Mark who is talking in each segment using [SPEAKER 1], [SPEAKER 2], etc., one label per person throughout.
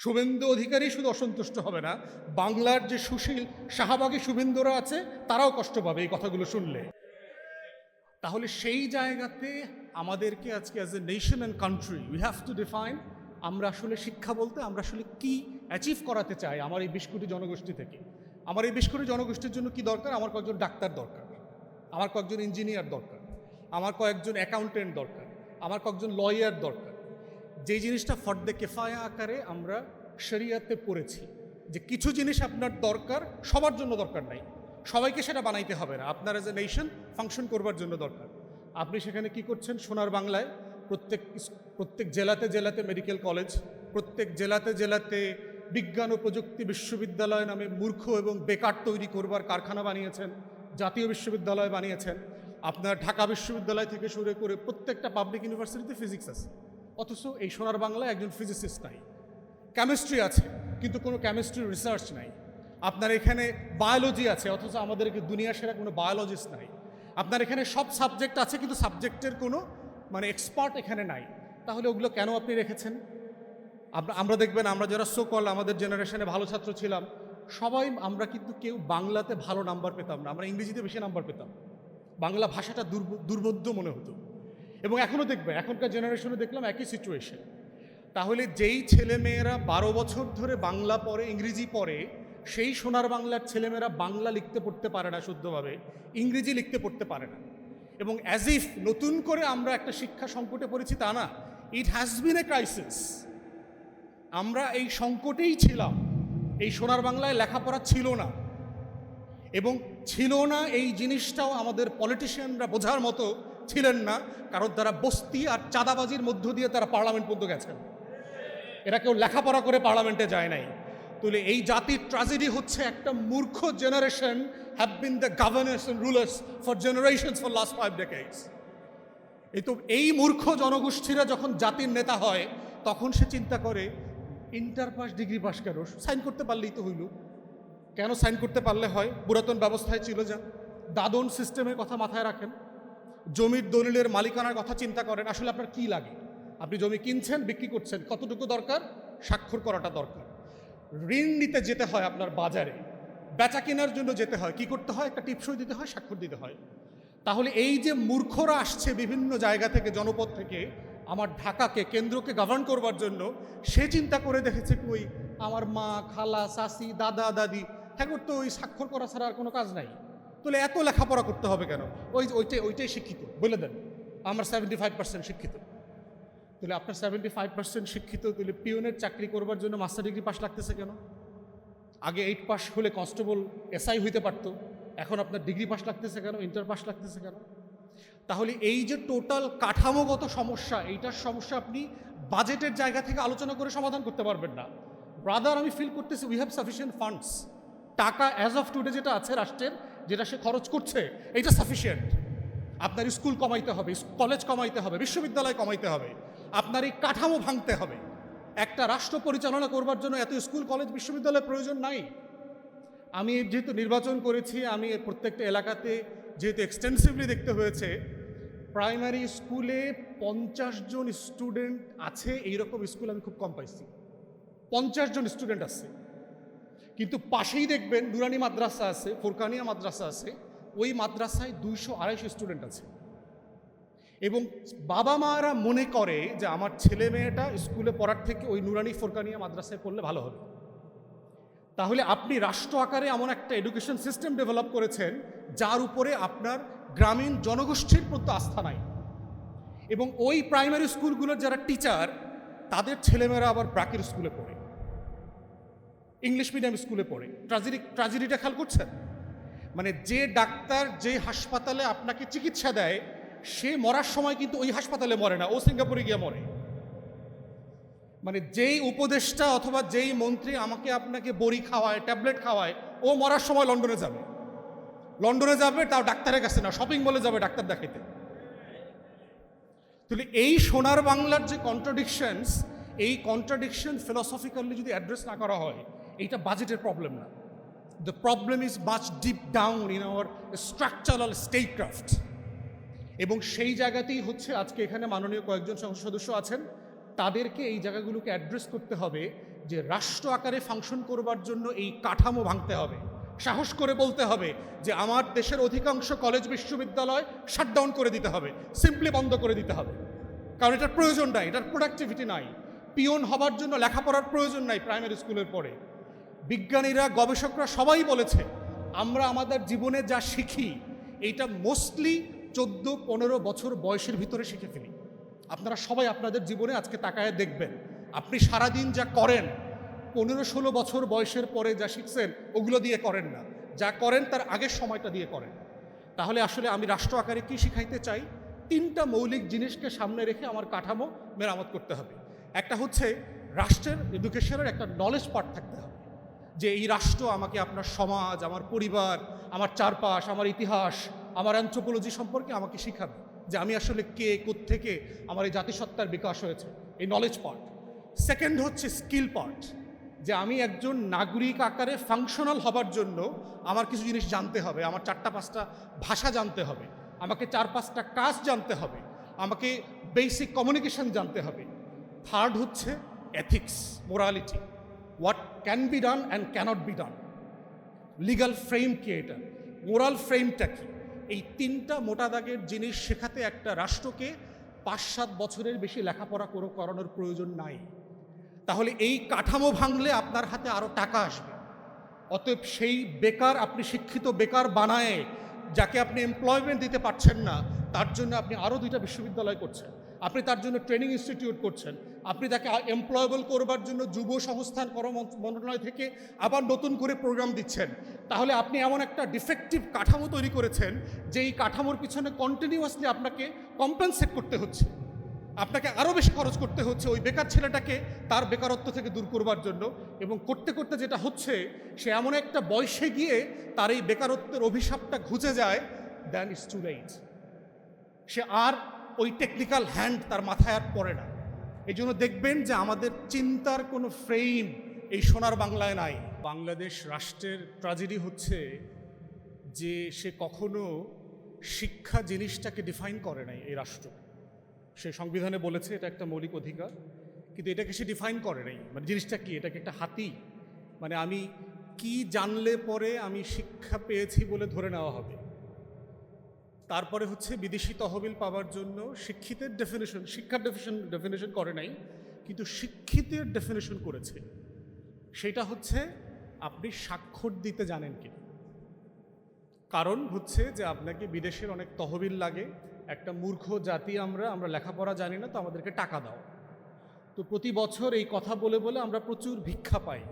[SPEAKER 1] শুভেন্দু অধিকারী শুধু অসন্তুষ্ট হবে না, বাংলার যে সুশীল শাহবাগী শুভেন্দুরা আছে তারাও কষ্ট পাবে এই কথাগুলো শুনলে। তাহলে সেই জায়গাতে আমাদেরকে আজকে as a nation and country we have to define আমরা আসলে শিক্ষা বলতে আমরা আসলে কি অ্যাচিভ করাতে চাই আমার এই 20 কোটি জনগোষ্ঠী থেকে। আমার এই 20 কোটি জনগোষ্ঠীর জন্য কি দরকার? আমার কয়েকজন ডাক্তার দরকার, আমার কয়েকজন ইঞ্জিনিয়ার দরকার, আমার কয়েকজন অ্যাকাউন্টেন্ট দরকার, আমার কয়েকজন লয়ার দরকার। যেই জিনিসটা ফর্দে কেফায়া আকারে আমরা শরিয়াতে পড়েছি যে কিছু জিনিস আপনার দরকার, সবার জন্য দরকার নাই, সবাইকে সেটা বানাইতে হবে না, আপনার এজ এ নেশন ফাংশন করবার জন্য দরকার। আপনি সেখানে কি করছেন? সোনার বাংলায় প্রত্যেক জেলাতে জেলাতে মেডিকেল কলেজ, প্রত্যেক জেলাতে জেলাতে বিজ্ঞান ও প্রযুক্তি বিশ্ববিদ্যালয় নামে মূর্খ এবং বেকার তৈরি করবার কারখানা বানিয়েছেন, জাতীয় বিশ্ববিদ্যালয় বানিয়েছেন। আপনার ঢাকা বিশ্ববিদ্যালয় থেকে শুরু করে প্রত্যেকটা পাবলিক ইউনিভার্সিটিতে ফিজিক্স আছে, অথচ এই সোনার বাংলায় একজন ফিজিসিস্ট নাই। কেমিস্ট্রি আছে কিন্তু কোনো কেমিস্ট্রি রিসার্চ নাই। আপনার এখানে বায়োলজি আছে অথচ আমাদেরকে দুনিয়া সেরা কোনো বায়োলজিস্ট নাই। আপনার এখানে সব সাবজেক্ট আছে কিন্তু সাবজেক্টের কোনো এক্সপার্ট এখানে নাই। তাহলে ওগুলো কেন আপনি রেখেছেন? আমরা দেখবেন, আমরা যারা সোকল আমাদের জেনারেশনে ভালো ছাত্র ছিলাম, সবাই আমরা কিন্তু কেউ বাংলাতে ভালো নাম্বার পেতাম না, আমরা ইংরেজিতে বেশি নাম্বার পেতাম। বাংলা ভাষাটা দুর্বোধ্য মনে হতো। এবং এখনও দেখবে, এখনকার জেনারেশনে দেখলাম একই সিচুয়েশন। তাহলে যেই ছেলেমেয়েরা 12 বছর ধরে বাংলা পড়ে, ইংরেজি পড়ে, সেই সোনার বাংলার ছেলেমেয়েরা বাংলা লিখতে পড়তে পারে না শুদ্ধভাবে, ইংরেজি লিখতে পড়তে পারে না। এবং অ্যাজ ইফ নতুন করে আমরা একটা শিক্ষা সংকটে পড়েছি তা না, it has been A crisis. আমরা এই সংকটেই ছিলাম, এই সোনার বাংলায় লেখাপড়া ছিল না, এবং ছিল না এই জিনিসটাও আমাদের পলিটিশিয়ানরা বোঝার মতো ছিলেন না, কারণ তারা বস্তি আর চাঁদাবাজির মধ্য দিয়ে তারা পার্লামেন্ট পর্যন্ত গেছেন। এরা কেউ লেখাপড়া করে পার্লামেন্টে যায় নাই। তাহলে এই জাতির ট্র্যাজেডি হচ্ছে একটা মূর্খ generation have been the governors and rulers for generations for last 5 decades। এই মূর্খ জনগোষ্ঠীরা যখন জাতির নেতা হয় তখন সে চিন্তা করে ইন্টার পাস ডিগ্রি পাস কেন, সাইন করতে পারলেই তো হইল। কেন সাইন করতে পারলে হয়? পুরাতন ব্যবস্থায় ছিল যা, দাদন সিস্টেমের কথা মাথায় রাখেন, জমির দলিলের মালিকানার কথা চিন্তা করেন। আসলে আপনার কি লাগে? আপনি জমি কিনছেন, বিক্রি করছেন, কতটুকু দরকার? স্বাক্ষর করাটা দরকার। ঋণ নিতে যেতে হয় আপনার বাজারে, বেচা কেনার জন্য যেতে হয়, কি করতে হয়? একটা টিপসই দিতে হয়, স্বাক্ষর দিতে হয়। তাহলে এই যে মূর্খরা আসছে বিভিন্ন জায়গা থেকে, জনপদ থেকে, আমার ঢাকাকে কেন্দ্রকে গভর্ন করবার জন্য, সে চিন্তা করে দেখেছে কই আমার মা, খালা, চাচি, দাদা, দাদি, হ্যাঁ তো ওই স্বাক্ষর করা ছাড়া আর কোনো কাজ নাই। তাহলে এত লেখাপড়া করতে হবে কেন? ওইটাই শিক্ষিত বলে দেন, আমরা 75% শিক্ষিত। তাহলে আপনার 75% শিক্ষিত, তাহলে পিওনের চাকরি করবার জন্য মাস্টার ডিগ্রি পাস লাগতেছে কেন? আগে 8 পাস হলে কনস্টেবল এসআই হইতে পারতো, এখন আপনার ডিগ্রি পাস লাগতেছে কেন? ইন্টার পাস লাগতেছে কেন? তাহলে এই যে টোটাল কাঠামোগত সমস্যা, এইটার সমস্যা আপনি বাজেটের জায়গা থেকে আলোচনা করে সমাধান করতে পারবেন না। ব্রাদার, আমি ফিল করতেছি উই হ্যাভ সাফিসিয়েন্ট ফান্ডস। টাকা অ্যাজ অফ টুডে যেটা আছে রাষ্ট্রের, যেটা সে খরচ করছে, এইটা সাফিসিয়েন্ট। আপনার স্কুল কমাইতে হবে, কলেজ কমাইতে হবে, বিশ্ববিদ্যালয় কমাইতে হবে, আপনার এই কাঠামো ভাঙতে হবে। একটা রাষ্ট্র পরিচালনা করবার জন্য এত স্কুল, কলেজ, বিশ্ববিদ্যালয়ের প্রয়োজন নাই। আমি যেহেতু নির্বাচন করেছি, আমি প্রত্যেকটা এলাকাতে যেহেতু এক্সটেন্সিভলি দেখতে হয়েছে, প্রাইমারি স্কুলে 50 জন স্টুডেন্ট আছে এইরকম স্কুল আমি খুব কম পাইছি। 50 জন স্টুডেন্ট আছে, কিন্তু পাশেই দেখবেন নুরানি মাদ্রাসা আছে, ফোরকানিয়া মাদ্রাসা আছে, ওই মাদ্রাসায় 200-250 স্টুডেন্ট আছে। এবং বাবা মারা মনে করে যে আমার ছেলে মেয়েটা স্কুলে পড়ার থেকে ওই নুরানি ফোরকানিয়া মাদ্রাসায় পড়লে ভালো হবে। তাহলে আপনি রাষ্ট্র আকারে এমন একটা এডুকেশন সিস্টেম ডেভেলপ করেছেন যার উপরে আপনার গ্রামীণ জনগোষ্ঠীর প্রতি আস্থা নাই। এবং ওই প্রাইমারি স্কুলগুলোর যারা টিচার, তাদের ছেলেমেয়েরা আবার ব্রাকের স্কুলে পড়ে, ইংলিশ মিডিয়াম স্কুলে পড়ে। ট্র্যাজেডিটা খেয়াল করছেন? যে ডাক্তার যে হাসপাতালে আপনাকে চিকিৎসা দেয়, সে মরার সময় কিন্তু ওই হাসপাতালে মরে না, ও সিঙ্গাপুরে গিয়ে মরে। যেই উপদেষ্টা অথবা যেই মন্ত্রী আমাকে আপনাকে বড়ি খাওয়ায়, ট্যাবলেট খাওয়ায়, ও মরার সময় লন্ডনে যাবে, তাও ডাক্তারের কাছে না, শপিং মলে যাবে ডাক্তার দেখাইতে। তাহলে এই সোনার বাংলার যে কন্ট্রাডিকশনস, এই কন্ট্রাডিকশন ফিলসফিক্যালি যদি অ্যাড্রেস না করা হয়, এইটা বাজেটের প্রবলেম না। The problem is much deep down in our structural statecraft. এবং সেই জায়গাতেই হচ্ছে আজকে এখানে মাননীয় কয়েকজন সংসদ সদস্য আছেন, তাদেরকে এই জায়গাগুলোকে অ্যাড্রেস করতে হবে যে রাষ্ট্র আকারে ফাংশন করবার জন্য এই কাঠামো ভাঙতে হবে। সাহস করে বলতে হবে যে আমার দেশের অধিকাংশ কলেজ বিশ্ববিদ্যালয় শাটডাউন করে দিতে হবে, সিম্পলি বন্ধ করে দিতে হবে। কারণ এটার প্রয়োজন নাই, এটার প্রোডাক্টিভিটি নাই। পিয়ন হবার জন্য লেখাপড়ার প্রয়োজন নাই প্রাইমারি স্কুলের পরে। বিজ্ঞানীরা, গবেষকরা সবাই বলেছে আমরা আমাদের জীবনে যা শিখি এইটা মোস্টলি 14-15 বছর বয়সের ভিতরে শিখে ফেলি। আপনারা সবাই আপনাদের জীবনে আজকে তাকায় দেখবেন, আপনি সারাদিন যা করেন 15-16 বছর বয়সের পরে যা শিখছেন ওগুলো দিয়ে করেন না, যা করেন তার আগের সময়টা দিয়ে করেন। তাহলে আসলে আমি রাষ্ট্র আকারে কী শিখাইতে চাই? 3টা মৌলিক জিনিসকে সামনে রেখে আমার কাঠামো মেরামত করতে হবে। একটা হচ্ছে রাষ্ট্রের এডুকেশনের একটা নলেজ পার্ট থাকতে হবে, যে এই রাষ্ট্র আমাকে আপনার সমাজ, আমার পরিবার, আমার চারপাশ, আমার ইতিহাস, আমার অ্যানথ্রোপোলজি সম্পর্কে আমাকে শিখাবে যে আমি আসলে কে, কোত্থেকে আমার এই জাতিসত্তার বিকাশ হয়েছে, এই নলেজ পার্ট। সেকেন্ড হচ্ছে স্কিল পার্ট, যে আমি একজন নাগরিক আকারে ফাংশনাল হবার জন্য আমার কিছু জিনিস জানতে হবে, আমার 4-5টা ভাষা জানতে হবে, আমাকে 4-5টা কাজ জানতে হবে, আমাকে বেসিক কমিউনিকেশন জানতে হবে। থার্ড হচ্ছে ethics, morality, what can be done and cannot be done, legal frame কি, এটা মোরাল ফ্রেমটা কি। এই 3টা মোটা দাগের জিনিস শেখাতে একটা রাষ্ট্রকে 5-7 বছরের বেশি লেখাপড়া করানোর প্রয়োজন নাই। তাহলে এই কাঠামো ভাঙলে আপনার হাতে আরও টাকা আসবে। অতএব সেই বেকার, আপনি শিক্ষিত বেকার বানায় যাকে আপনি এমপ্লয়মেন্ট দিতে পারছেন না, তার জন্য আপনি আরও 2টা বিশ্ববিদ্যালয় করছেন, আপনি তার জন্য ট্রেনিং ইনস্টিটিউট করছেন, আপনি তাকে এমপ্লয়েবল করবার জন্য যুব সংস্থান মন্ত্রণালয় থেকে আবার নতুন করে প্রোগ্রাম দিচ্ছেন। তাহলে আপনি এমন একটা ডিফেক্টিভ কাঠামো তৈরি করেছেন যে এই কাঠামোর পিছনে কন্টিনিউয়াসলি আপনাকে কম্পেনসেট করতে হচ্ছে, আপনাকে আরও বেশি খরচ করতে হচ্ছে ওই বেকার ছেলেটাকে তার বেকারত্ব থেকে দূর করবার জন্য। এবং করতে করতে যেটা হচ্ছে, সে এমন একটা বয়সে গিয়ে তার এই বেকারত্বের অভিশাপটা ঘুচে যায়, দেন ইটস টু লেট। সে আর ওই টেকনিক্যাল হ্যান্ড তার মাথায় আর পড়ে না। এই জন্য দেখবেন যে আমাদের চিন্তার কোনো ফ্রেম এই সোনার বাংলায় নাই। বাংলাদেশ রাষ্ট্রের ট্র্যাজেডি হচ্ছে যে সে কখনো শিক্ষা জিনিসটাকে ডিফাইন করে নাই। এই রাষ্ট্র, সে সংবিধানে বলেছে এটা একটা মৌলিক অধিকার, কিন্তু এটাকে সে ডিফাইন করে নাই। মানে জিনিসটা কি? এটাকে একটা হাতি, মানে আমি কি জানলে পরে আমি শিক্ষা পেয়েছি বলে ধরে নেওয়া হবে। তারপরে হচ্ছে বিদেশি তহবিল পাওয়ার জন্য শিক্ষিতের ডেফিনেশন, শিক্ষার ডেফিনেশন করে নাই, কিন্তু শিক্ষিতের ডেফিনেশন করেছে। সেটা হচ্ছে আপনি স্বাক্ষর দিতে জানেন কি। কারণ হচ্ছে যে আপনাকে বিদেশের অনেক তহবিল লাগে, একটা মূর্খ জাতি আমরা লেখাপড়া জানি না, তো আমাদেরকে টাকা দাও। তো প্রতি বছর এই কথা বলে বলে আমরা প্রচুর ভিক্ষা পাই।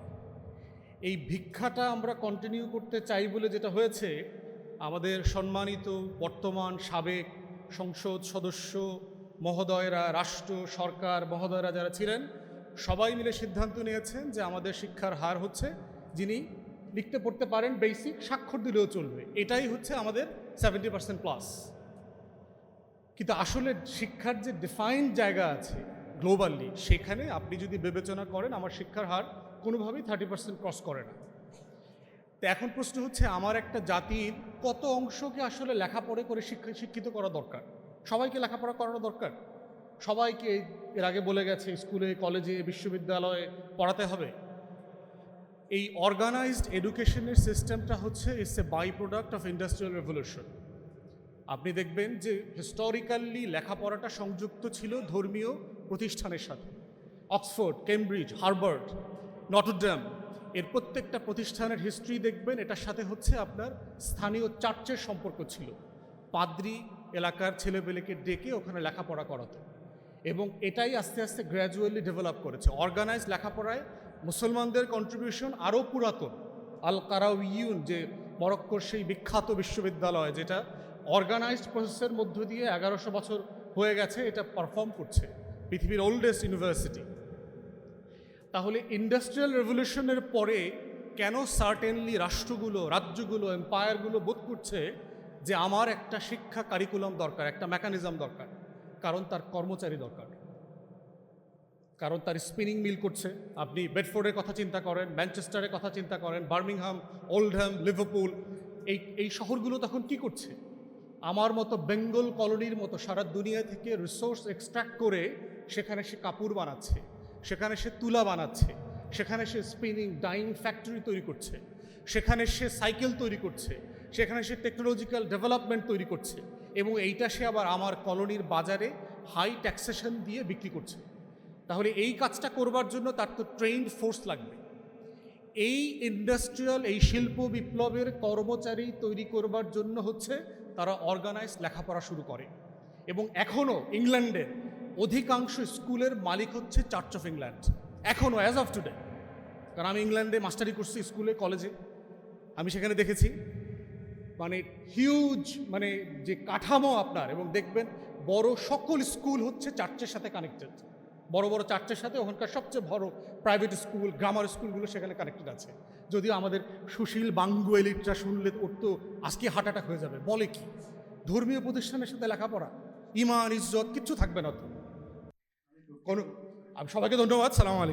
[SPEAKER 1] এই ভিক্ষাটা আমরা কন্টিনিউ করতে চাই বলে যেটা হয়েছে, আমাদের সম্মানিত বর্তমান সাবেক সংসদ সদস্য মহোদয়রা, রাষ্ট্র সরকার মহোদয়রা যারা ছিলেন, সবাই মিলে সিদ্ধান্ত নিয়েছেন যে আমাদের শিক্ষার হার হচ্ছে, যিনি লিখতে পড়তে পারেন বেসিক, স্বাক্ষর দিলেও চলবে, এটাই হচ্ছে আমাদের 70%+। কিন্তু আসলে শিক্ষার যে ডিফাইন্ড জায়গা আছে গ্লোবালি, সেখানে আপনি যদি বিবেচনা করেন আমার শিক্ষার হার কোনোভাবেই 30% ক্রস করে না। তো এখন প্রশ্ন হচ্ছে, আমার একটা জাতির কত অংশকে আসলে লেখাপড়া করে শিক্ষিত করা দরকার? সবাইকে লেখাপড়া করানো দরকার? সবাইকে এর আগে বলে গেছে স্কুলে, কলেজে, বিশ্ববিদ্যালয়ে পড়াতে হবে? এই অর্গানাইজড এডুকেশনের সিস্টেমটা হচ্ছে it's a byproduct of industrial revolution. আপনি দেখবেন যে হিস্টোরিক্যালি লেখাপড়াটা সংযুক্ত ছিল ধর্মীয় প্রতিষ্ঠানের সাথে। অক্সফোর্ড, কেমব্রিজ, হার্ভার্ড, নটরডেম, এর প্রত্যেকটা প্রতিষ্ঠানের হিস্ট্রি দেখবেন এটার সাথে হচ্ছে আপনার স্থানীয় চার্চের সম্পর্ক ছিল। পাদ্রি এলাকার ছেলেপেলেকে ডেকে ওখানে লেখাপড়া করাতো, এবং এটাই আস্তে আস্তে গ্র্যাজুয়ালি ডেভেলপ করেছে। অর্গানাইজ লেখাপড়ায় মুসলমানদের কন্ট্রিবিউশন আরও পুরাতন। আল কারাউইয়ুন, যে মরক্কোর সেই বিখ্যাত বিশ্ববিদ্যালয়, যেটা অর্গানাইজড প্রসেসের মধ্য দিয়ে 1100 বছর হয়ে গেছে, এটা পারফর্ম করছে, পৃথিবীর ওল্ডেস্ট ইউনিভার্সিটি। তাহলে ইন্ডাস্ট্রিয়াল রেভলিউশনের পরে কেন সার্টেনলি রাষ্ট্রগুলো, রাজ্যগুলো, এম্পায়ারগুলো বোধ করছে যে আমার একটা শিক্ষা কারিকুলাম দরকার, একটা মেকানিজম দরকার? কারণ তার কর্মচারী দরকার, কারণ তার স্পিনিং মিল করছে। আপনি বেডফোর্ডের কথা চিন্তা করেন, ম্যানচেস্টারের কথা চিন্তা করেন, বার্মিংহাম, ওল্ডহ্যাম, লিভারপুল, এই শহরগুলো তখন কি করছে? আমার মতো বেঙ্গল কলোনির মতো সারা দুনিয়া থেকে রিসোর্স এক্সট্র্যাক্ট করে সেখানে সে কাপড় বানাচ্ছে, সেখানে সে তুলা বানাচ্ছে, সেখানে সে স্পিনিং ডাইং ফ্যাক্টরি তৈরি করছে, সেখানে সে সাইকেল তৈরি করছে, সেখানে সে টেকনোলজিক্যাল ডেভেলপমেন্ট তৈরি করছে, এবং এইটা সে আবার আমার কলোনির বাজারে হাই ট্যাক্সেশন দিয়ে বিক্রি করছে। তাহলে এই কাজটা করবার জন্য তার তো ট্রেইনড ফোর্স লাগবে। এই ইন্ডাস্ট্রিয়াল, এই শিল্প বিপ্লবের কর্মচারী তৈরি করবার জন্য হচ্ছে তারা অর্গানাইজ লেখাপড়া শুরু করে। এবং এখনও ইংল্যান্ডের অধিকাংশ স্কুলের মালিক হচ্ছে চার্চ অফ ইংল্যান্ড, এখনও অ্যাজ অফ টুডে। কারণ আমি ইংল্যান্ডে মাস্টারি করছি, স্কুলে কলেজে, আমি সেখানে দেখেছি মানে হিউজ মানে যে কাঠামো আপনার, এবং দেখবেন বড় সকল স্কুল হচ্ছে চার্চের সাথে কানেক্টেড, বড় বড় চার্চের সাথে ওখানকার সবচেয়ে বড় প্রাইভেট স্কুল, গ্রামার স্কুলগুলো সেখানে কানেক্টেড আছে। যদিও আমাদের সুশীল বাঙ্গু এলিটরা শুনলে ওর তো আজকে হার্ট অ্যাটাক হয়ে যাবে, বলে কি ধর্মীয় প্রতিষ্ঠানের সাথে লেখাপড়া, ইমান ইজ্জত কিচ্ছু থাকবে না তো কোনো। সবাইকে ধন্যবাদ, সালাম আলাইকুম।